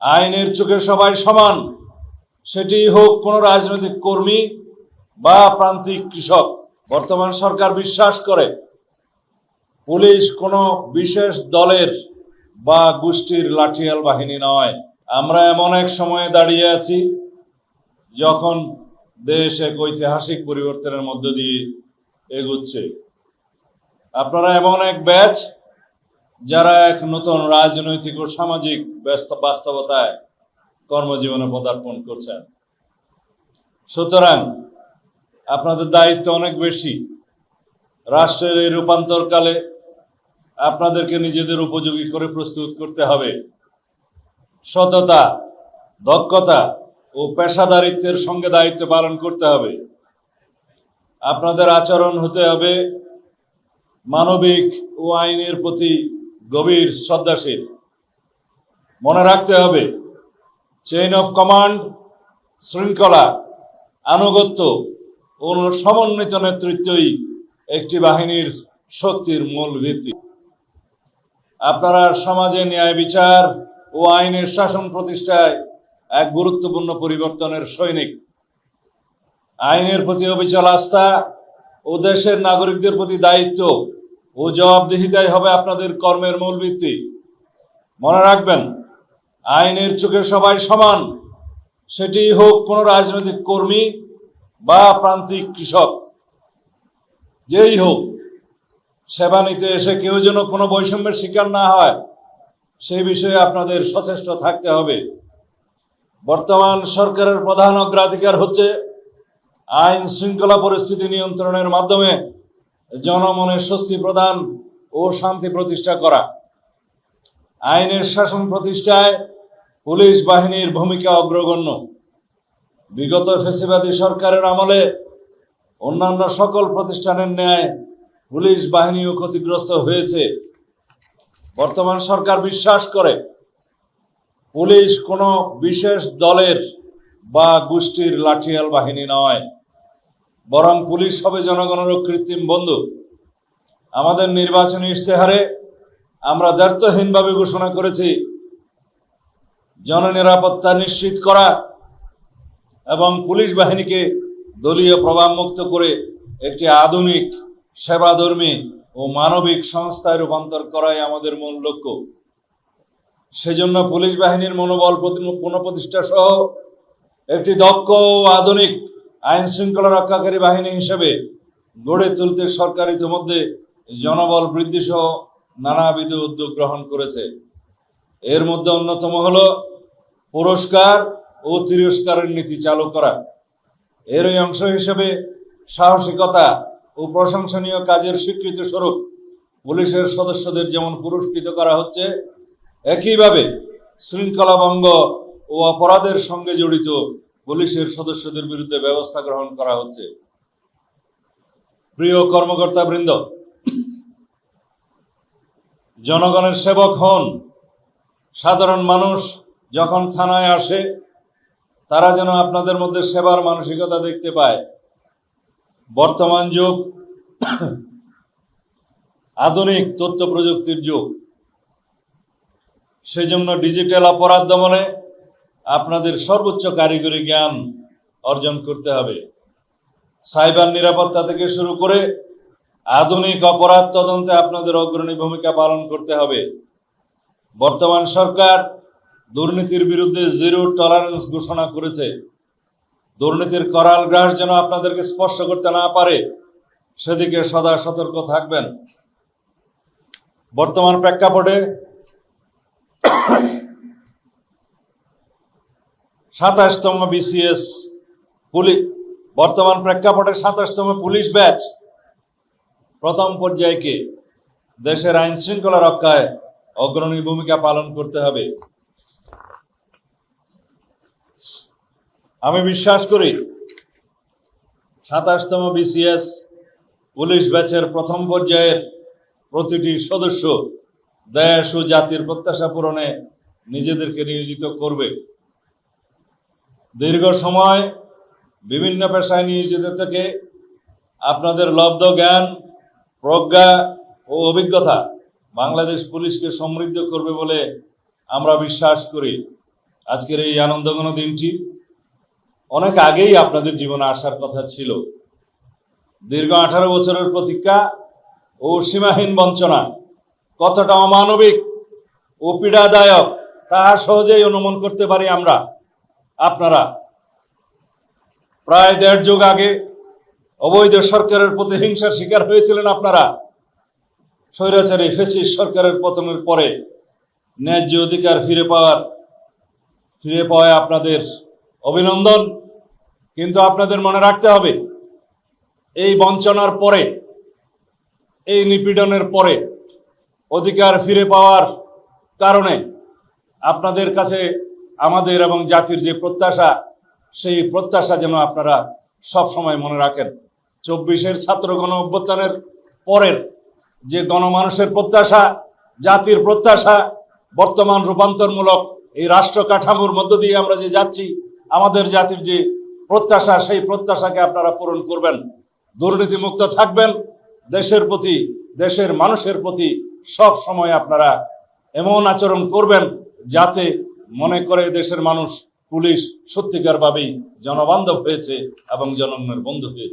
আইনের চোখে সবাই সমান, সেটি হোক কোনো রাজনৈতিক কর্মী বা প্রান্তিক কৃষক। বর্তমান সরকার বিশ্বাস করে পুলিশ কোনো বিশেষ দলের বা গোষ্ঠীর লাঠিয়াল বাহিনী নয়। আমরা এমন এক সময়ে দাঁড়িয়ে আছি যখন দেশ এক ঐতিহাসিক পরিবর্তনের মধ্য দিয়ে এগোচ্ছে। আপনারা এমন এক ব্যাচ যারা এক নতুন রাজনৈতিক ও সামাজিক বাস্তবতায় কর্মজীবনে পদার্পণ করছেন। সুতরাং আপনাদের দায়িত্ব অনেক বেশি। রাষ্ট্রের এই রূপান্তরকালে আপনাদেরকে নিজেদের উপযোগী করে প্রস্তুত করতে হবে। সততা, দক্ষতা ও পেশাদারিত্বের সঙ্গে দায়িত্ব পালন করতে হবে। আপনাদের আচরণ হতে হবে মানবিক ও আইনের প্রতি গভীর শ্রদ্ধাশীল। মনে রাখতে হবে চেইন অফ কমান্ড, শৃঙ্খলা, আনুগত্য ও সমন্বিত নেতৃত্বই একটি বাহিনীর শক্তির মূল ভিত্তি। আপনারা সমাজে ন্যায় বিচার ও আইনের শাসন প্রতিষ্ঠায় এক গুরুত্বপূর্ণ পরিবর্তনের সৈনিক। আইনের প্রতি অবিচল আস্থা ও দেশের নাগরিকদের প্রতি দায়িত্ব ও জবাবদিহিতাই হবে আপনাদের কর্মের মূল ভিত্তি। মনে রাখবেন, আইনের চোখে সবাই সমান, সেটি হোক কোনো রাজনৈতিক কর্মী বা প্রান্তিক কৃষক। যেই হোক, সেবা নিতে এসে কেউ যেন কোনো বৈষম্যের শিকার না হয়, সেই বিষয়ে আপনাদের সচেষ্ট থাকতে হবে। বর্তমান সরকারের প্রধান অগ্রাধিকার হচ্ছে আইন শৃঙ্খলা পরিস্থিতি নিয়ন্ত্রণের মাধ্যমে জনমনে স্বস্তি প্রদান ও শান্তি প্রতিষ্ঠা করা। আইনের শাসন প্রতিষ্ঠায় পুলিশ বাহিনীর ভূমিকা অগ্রগণ্য। বিগত ফ্যাসিবাদী সরকারের আমলে অন্যান্য সকল প্রতিষ্ঠানের ন্যায় পুলিশ বাহিনীও ক্ষতিগ্রস্ত হয়েছে। বর্তমান সরকার বিশ্বাস করে পুলিশ কোনো বিশেষ দলের বা গোষ্ঠীর লাঠিয়াল বাহিনী নয়, বরং পুলিশ হবে জনগণের কৃত্রিম বন্ধু। আমাদের নির্বাচনী ইশতেহারে আমরা দায়িত্বহীনভাবে ঘোষণা করেছি জননিরাপত্তা নিশ্চিত করা এবং পুলিশ বাহিনীকে দলীয় প্রভাবমুক্ত করে একটি আধুনিক, সেবাধর্মী ও মানবিক সংস্থায় রূপান্তর করাই আমাদের মূল লক্ষ্য। সেজন্য পুলিশ বাহিনীর মনোবল পুনঃপ্রতিষ্ঠা সহ একটি দক্ষ ও আধুনিক আইন শৃঙ্খলা রক্ষাকারী বাহিনী হিসেবে গড়ে তুলতে সরকার ইতিমধ্যে জনবল বৃদ্ধি সহ নানাবিধ উদ্যোগ গ্রহণ করেছে। এর মধ্যে অন্যতম হল পুরস্কার ও তিরস্কারের নীতি চালু করা। এরই অংশ হিসেবে সাহসিকতা ও প্রশংসনীয় কাজের স্বীকৃতি স্বরূপ পুলিশের সদস্যদের যেমন পুরস্কৃত করা হচ্ছে, একইভাবে শৃঙ্খলা ভঙ্গ ও অপরাধের সঙ্গে জড়িত পুলিশের সদস্যদের বিরুদ্ধে ব্যবস্থা গ্রহণ করা হচ্ছে। প্রিয় কর্মকর্তা বৃন্দ, জনগণের সেবক হন। সাধারণ মানুষ যখন থানায় আসে, তারা যেন আপনাদের মধ্যে সেবার মানসিকতা দেখতে পায়। বর্তমান যুগ আধুনিক তথ্য প্রযুক্তির যুগ। সেজন্য ডিজিটাল অপরাধ দমনে আপনাদের সর্বোচ্চ কারিগরি জ্ঞান অর্জন করতে হবে। সাইবার নিরাপত্তা থেকে শুরু করে আধুনিক অপরাধ তদন্তে আপনাদের অগ্রণী ভূমিকা পালন করতে হবে। বর্তমান সরকার দুর্নীতির বিরুদ্ধে জিরো টলারেন্স ঘোষণা করেছে। দুর্নীতির করাল গ্রাস যেন আপনাদেরকে স্পর্শ করতে না পারে, সেদিকে সদা সতর্ক থাকবেন। বর্তমান প্রেক্ষাপটে 27তম বিসিএস পুলিশ ব্যাচ প্রথম পর্যায়কে দেশের আইন শৃঙ্খলা রক্ষায় অগ্রণী ভূমিকা পালন করতে হবে। আমি বিশ্বাস করি 27তম বিসিএস পুলিশ ব্যাচের প্রথম পর্যায়ের প্রতিটি সদস্য দেশ ও জাতির প্রত্যাশা পূরণে নিজেদেরকে নিয়োজিত করবে। দীর্ঘ সময় বিভিন্ন পেশায় নিয়োজিত থেকে আপনাদের লব্ধ জ্ঞান, প্রজ্ঞা ও অভিজ্ঞতা বাংলাদেশ পুলিশকে সমৃদ্ধ করবে বলে আমরা বিশ্বাস করি। আজকের এই আনন্দঘন দিনটি অনেক আগেই আপনাদের জীবনে আসার কথা ছিল। দীর্ঘ 18 বছরের প্রতীক্ষা ও সীমাহীন বঞ্চনা কতটা অমানবিক ও পীড়াদায়ক তা সহজেই অনুমান করতে পারি আমরা। আপনারা প্রায় 1.5 যুগ আগে অবৈধ সরকারের প্রতিহিংসার শিকার হয়েছিলেন। আপনারা স্বৈরাচারী ফ্যাসিস্ট সরকারের পতনের পরে ন্যায্য অধিকার ফিরে পাওয়ায় আপনাদের অভিনন্দন। কিন্তু আপনাদের মনে রাখতে হবে, এই বঞ্চনার পরে, এই নিপীড়নের পরে অধিকার ফিরে পাওয়ার কারণে আপনাদের কাছে আমাদের এবং জাতির যে প্রত্যাশা, সেই প্রত্যাশা যেন আপনারা সব সময় মনে রাখেন। 24-এর ছাত্র গণ অভ্যুত্থানের পরের যে গণমানুষের প্রত্যাশা, জাতির প্রত্যাশা, বর্তমান রূপান্তরমূলক এই রাষ্ট্র কাঠামোর মধ্য দিয়ে আমরা যে যাচ্ছি, আমাদের জাতির যে প্রত্যাশা, সেই প্রত্যাশাকে আপনারা পূরণ করবেন, দুর্নীতিমুক্ত থাকবেন, দেশের প্রতি, দেশের মানুষের প্রতি সব সময় আপনারা এমন আচরণ করবেন যাতে মনে করে দেশের মানুষ পুলিশ সত্যিকারভাবেই জনবান্ধব হয়েছে এবং জনগণের বন্ধু হয়েছে।